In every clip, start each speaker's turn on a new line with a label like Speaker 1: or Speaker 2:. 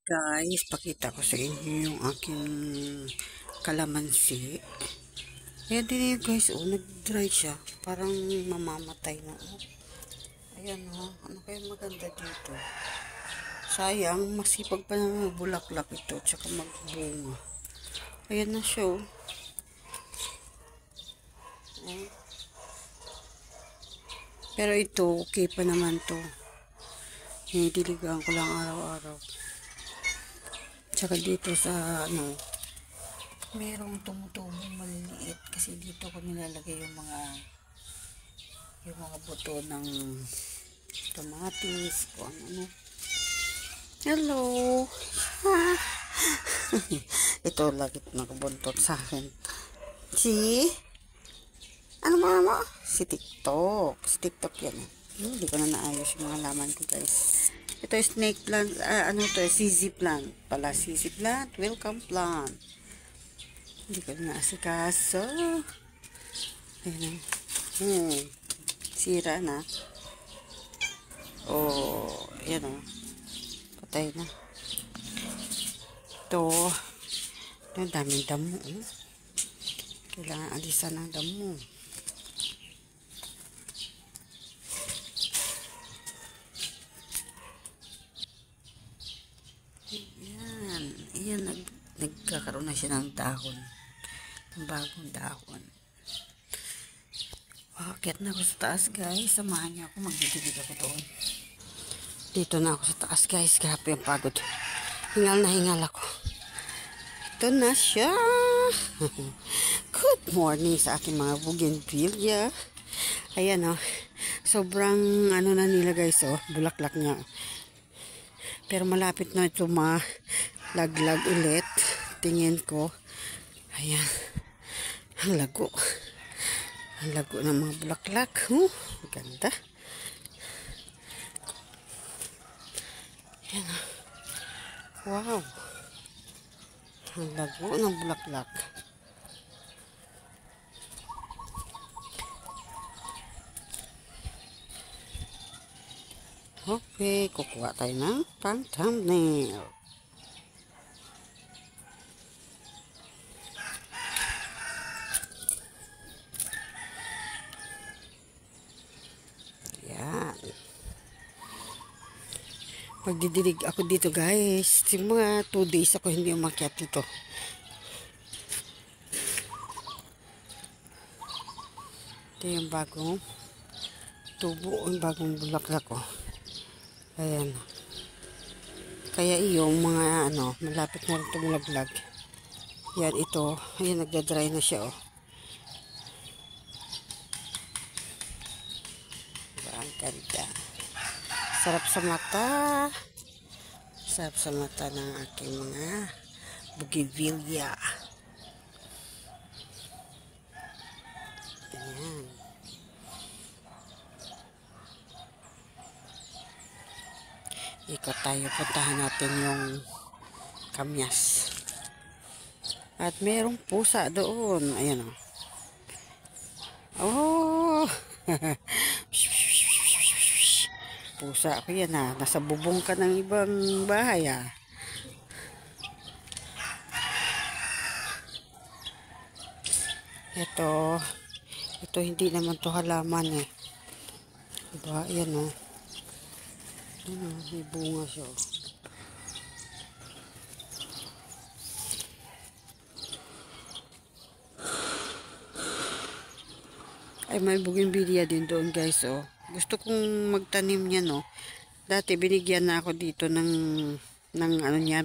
Speaker 1: Guys, pakita ko sa inyo yung aking kalamansi. Ayan din yun guys, oh, nag-dry siya. Parang mamamatay na. Oh. Ayan oh, ano kaya maganda dito? Sayang, masipag pa na bulaklak ito, tsaka magbunga. Ayan na siya oh. Oh. Pero ito, okay pa naman to. Hinidiligan ko lang araw-araw. Tsaka dito sa merong tumutubong maliliit kasi dito ko nilalagay yung mga buto ng kamatis o ano. Hello. Ito lagi nakabuntot sa akin. Si ano mo? Si TikTok. Si TikTok yan. Hindi ko na naayos yung mga laman ko guys. Ito is snake plant. Ano to? CZ plant. Pala CZ plant. Welcome plant. Hindi ko na asikaso. Ayan. Sira na. Oh, ayan o. Patay na. Ito. Ang daming damo. Kailangan alisan ng damo. Ayan. Ayan. Nagkakaroon na siya ng dahon. Ng bagong dahon. Akit na ako sa taas guys. Samahan niyo ako. Magdidilig ako doon. Dito na ako sa taas guys. Grabe ang pagod. Hingal na hingal ako. Ito na siya. Good morning sa aking mga bougainvillea. Ayan o. Sobrang ano na nila guys o. Bulaklak niya. Pero malapit na ito malaglag ulit. Tingin ko. Ayan. Ang lago. Ang lago ng mga bulaklak. Ganda. Ayan o. Wow. Ang lago ng bulaklak. Okay, kukuha tayo ng pang thumbnail. Yan. Magdidilig ako dito guys. Mga 2 days ako hindi umakyat dito. Ito yung bagong tubo, yung bagong bulaklak ko. Ayan. Kaya yung mga malapit na rin tumulaglag. Yan ito. Ayan, nagda-dry na siya oh. Diba, ang ganda. Sarap sa mata. Sarap sa mata ng aking mga bougainvillea. Ayan. Ikot tayo. Puntahan natin yung kamyas. At merong pusa doon. Ayan o. Oh! Pusa ako yan ha. Nasa bubong ka ng ibang bahay ha. Ito hindi naman to halaman eh. Diba? Ayan o. May bunga siya. Ay, may bougainvillea din doon guys oh. Gusto kong magtanim niya no. Dati binigyan na ako dito ng ano niya,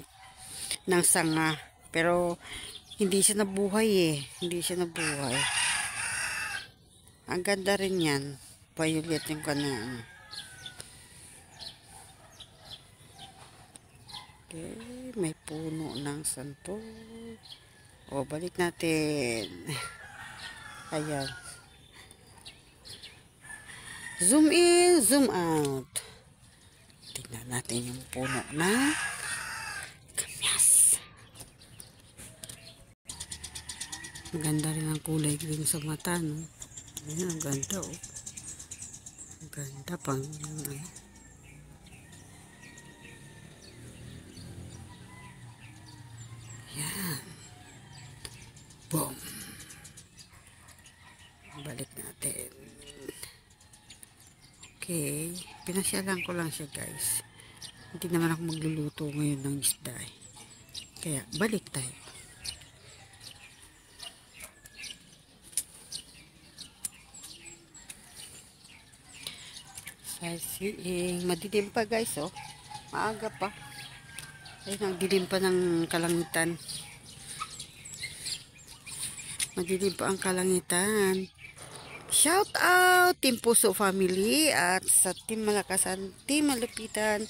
Speaker 1: ng sanga. Pero hindi siya nabuhay eh. Hindi siya nabuhay. Ang ganda rin yan. Violet yung kanina. Okay, may puno ng santo. O, balik natin. Ayan. Zoom in, zoom out. Tingnan natin yung puno na kamyas. Maganda rin ang kulay green sa mata, no? Ayan, ang ganda, oh. Ang ganda pang, Yan. Boom. Balik natin. Okay. Pinasyalan ko lang siya guys. Hindi naman ako magluluto ngayon ng isda. Kaya balik tayo. Sightseeing. Madilim pa guys oh. Maaga pa. Ayun ang dilim pa ng kalangitan. Madilim pa ang kalangitan. Shout out Team Puso Family at sa Team Malakasan, Team Malupitan.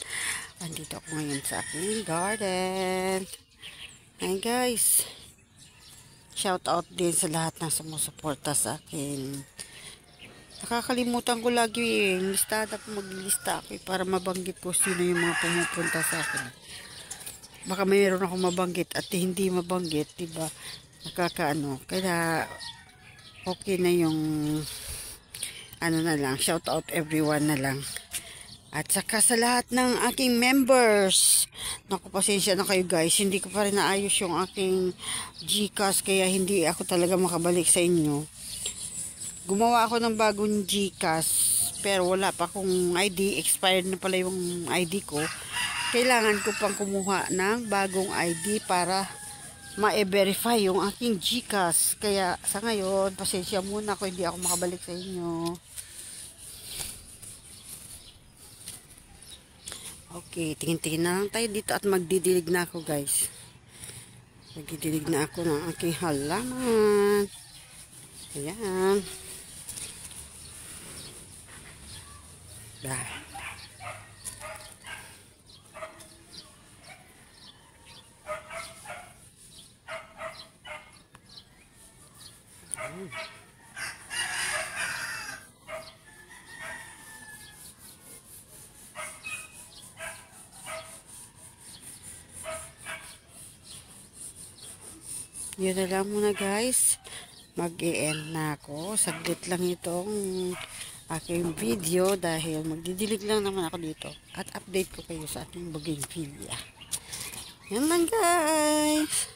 Speaker 1: Andito ako ngayon sa aking garden. Hi guys. Shout out din sa lahat ng sumusuporta sa akin. Nakakalimutan ko lagi listahan ako, maglilista ako para mabanggit ko sino yung mga pumupunta sa akin. Baka mayroon ako mabanggit at hindi mabanggit, diba? Nakakaano. Kaya okay na yung ano na lang, shout out everyone na lang. At saka sa lahat ng aking members. Naku, pasensya na kayo guys. Hindi ko pa rin naayos yung aking GCash kaya hindi ako talaga makabalik sa inyo. Gumawa ako ng bagong GCash pero wala pa akong ID. Expired na pala yung ID ko. Kailangan ko pang kumuha ng bagong ID para ma-verify yung aking GCash. Kaya sa ngayon, pasensya muna kung hindi ako makabalik sa inyo. Okay, tingin-tingin na lang tayo dito at magdidilig na ako guys. Magdidilig na ako ng aking halaman. Ayan. Dah. Yun na lang muna guys. Mag-e-end na ako. Saglit lang itong aking video dahil magdidilig lang naman ako dito. At update ko kayo sa aking bougainvillea. Yan lang guys.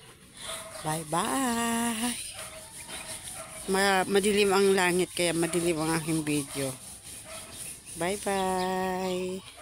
Speaker 1: Bye-bye. Madilim ang langit kaya madilim ang aking video. Bye-bye.